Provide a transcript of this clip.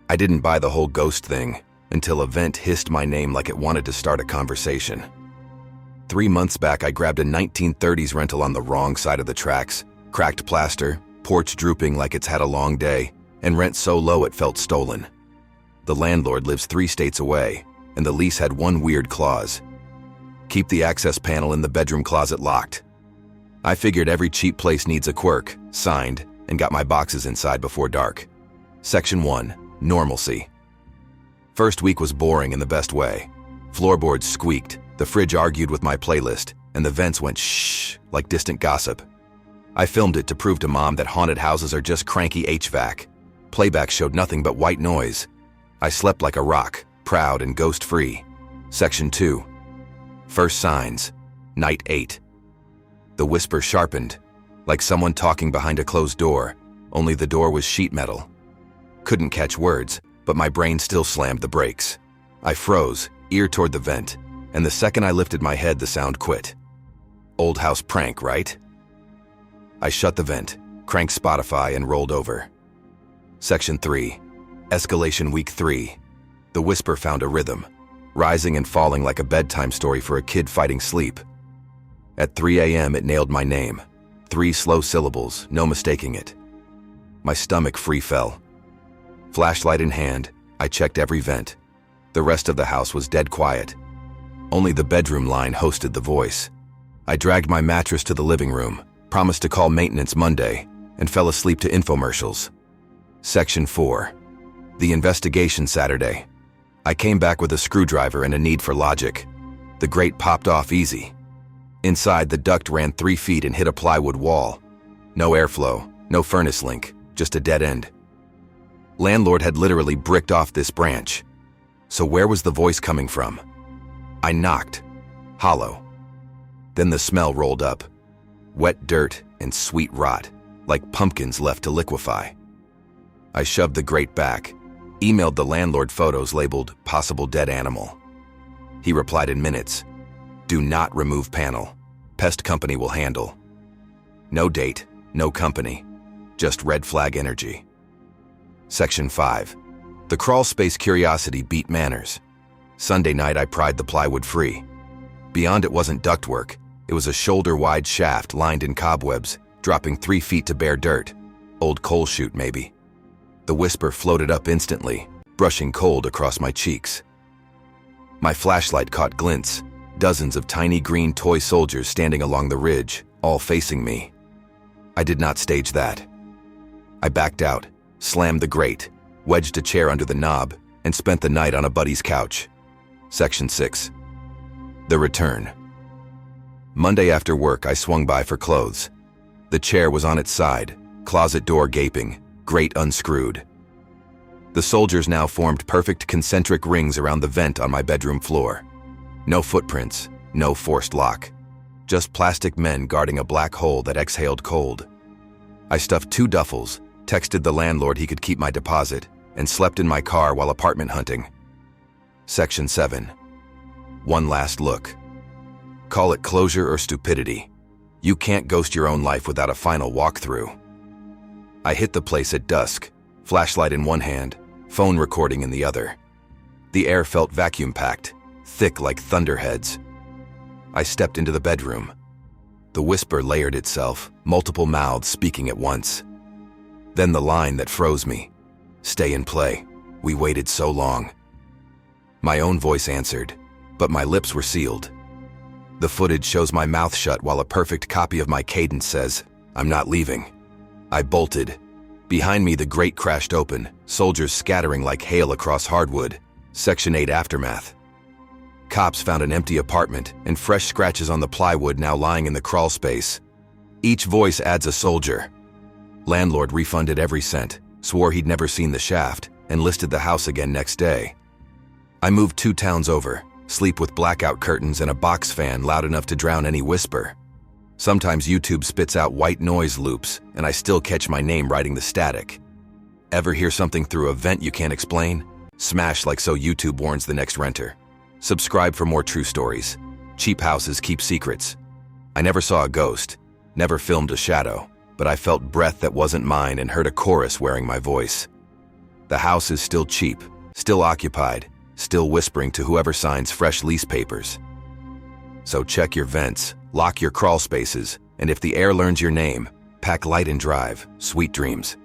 I didn't buy the whole ghost thing until a vent hissed my name like it wanted to start a conversation. 3 months back, I grabbed a 1930s rental on the wrong side of the tracks, cracked plaster, porch drooping like it's had a long day, and rent so low it felt stolen. The landlord lives 3 states away, and the lease had one weird clause: keep the access panel in the bedroom closet locked. I figured every cheap place needs a quirk, signed, and got my boxes inside before dark. Section 1. Normalcy. First week was boring in the best way. Floorboards squeaked, the fridge argued with my playlist, and the vents went shh like distant gossip. I filmed it to prove to Mom that haunted houses are just cranky HVAC. Playback showed nothing but white noise. I slept like a rock, proud and ghost-free. Section 2. First signs. Night 8. The whisper sharpened, like someone talking behind a closed door, only the door was sheet metal. Couldn't catch words, but my brain still slammed the brakes. I froze, ear toward the vent, and the second I lifted my head, the sound quit. Old house prank, right? I shut the vent, cranked Spotify, and rolled over. Section 3. Escalation Week 3. The whisper found a rhythm, rising and falling like a bedtime story for a kid fighting sleep. At 3 a.m. it nailed my name. 3 slow syllables, no mistaking it. My stomach free fell. Flashlight in hand, I checked every vent. The rest of the house was dead quiet. Only the bedroom line hosted the voice. I dragged my mattress to the living room, promised to call maintenance Monday, and fell asleep to infomercials. Section 4. The investigation Saturday. I came back with a screwdriver and a need for logic. The grate popped off easy. Inside, the duct ran 3 feet and hit a plywood wall. No airflow, no furnace link, just a dead end. Landlord had literally bricked off this branch. So where was the voice coming from? I knocked. Hollow. Then the smell rolled up. Wet dirt and sweet rot, like pumpkins left to liquefy. I shoved the grate back, emailed the landlord photos labeled possible dead animal. He replied in minutes. Do not remove panel. Pest company will handle. No date, no company, just red flag energy. Section 5. The crawlspace curiosity beat manners. Sunday night I pried the plywood free. Beyond it wasn't ductwork, it was a shoulder-wide shaft lined in cobwebs, dropping 3 feet to bare dirt. Old coal chute, maybe. The whisper floated up instantly, brushing cold across my cheeks. My flashlight caught glints, dozens of tiny green toy soldiers standing along the ridge, all facing me. I did not stage that. I backed out, slammed the grate, wedged a chair under the knob, and spent the night on a buddy's couch. Section 6. The return. Monday after work, I swung by for clothes. The chair was on its side, closet door gaping, grate unscrewed. The soldiers now formed perfect concentric rings around the vent on my bedroom floor. No footprints, no forced lock. Just plastic men guarding a black hole that exhaled cold. I stuffed 2 duffels, texted the landlord he could keep my deposit, and slept in my car while apartment hunting. Section 7. One last look. Call it closure or stupidity. You can't ghost your own life without a final walkthrough. I hit the place at dusk, flashlight in one hand, phone recording in the other. The air felt vacuum-packed, thick like thunderheads. I stepped into the bedroom. The whisper layered itself, multiple mouths speaking at once. Then the line that froze me. Stay and play. We waited so long. My own voice answered, but my lips were sealed. The footage shows my mouth shut while a perfect copy of my cadence says, I'm not leaving. I bolted. Behind me, the grate crashed open, soldiers scattering like hail across hardwood. Section 8 aftermath. Cops found an empty apartment and fresh scratches on the plywood now lying in the crawl space. Each voice adds a soldier. Landlord refunded every cent, swore he'd never seen the shaft, and listed the house again next day. I moved 2 towns over, sleep with blackout curtains and a box fan loud enough to drown any whisper. Sometimes YouTube spits out white noise loops, and I still catch my name writing the static. Ever hear something through a vent you can't explain? Smash like so YouTube warns the next renter. Subscribe for more true stories. Cheap houses keep secrets. I never saw a ghost, never filmed a shadow, but I felt breath that wasn't mine and heard a chorus wearing my voice. The house is still cheap, still occupied, still whispering to whoever signs fresh lease papers. So check your vents, lock your crawl spaces, and if the air learns your name, pack light and drive. Sweet dreams.